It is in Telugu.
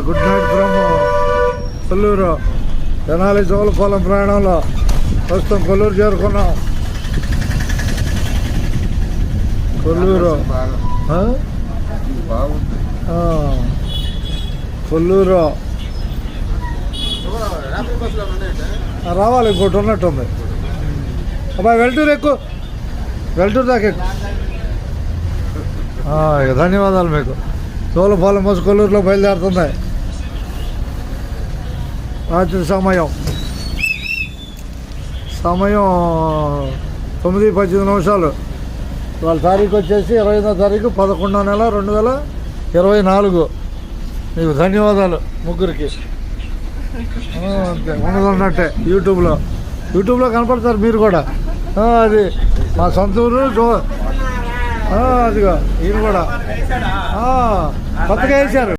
Good night from Kolluru. Tenali Jolapalem ప్రయాణంలో ప్రస్తుతం కొల్లూరు చేరుకున్నాం. కొల్లూరు కొల్లూరు రావాలి, ఇంకోటి ఉన్నట్టుంది. అబ్బాయి వెల్టూరు ఎక్కువ, వెల్టూరు దాకా ఎక్కువ. ధన్యవాదాలు మీకు. జోలపాలెం బస్సు కొల్లూరులో బయలుదేరుతుంది. రాత్రి సమయం 9:18. వాళ్ళ తారీఖు వచ్చేసి 25వ తారీఖు 11వ నెల 2024. మీకు ధన్యవాదాలు ముగ్గురికి. అంతే ఉన్నదన్నట్టే. యూట్యూబ్లో కనపడతారు మీరు కూడా. అది మా సొంత ఊరు. అదిగో ఈయన కూడా కొత్తగా వేశారు.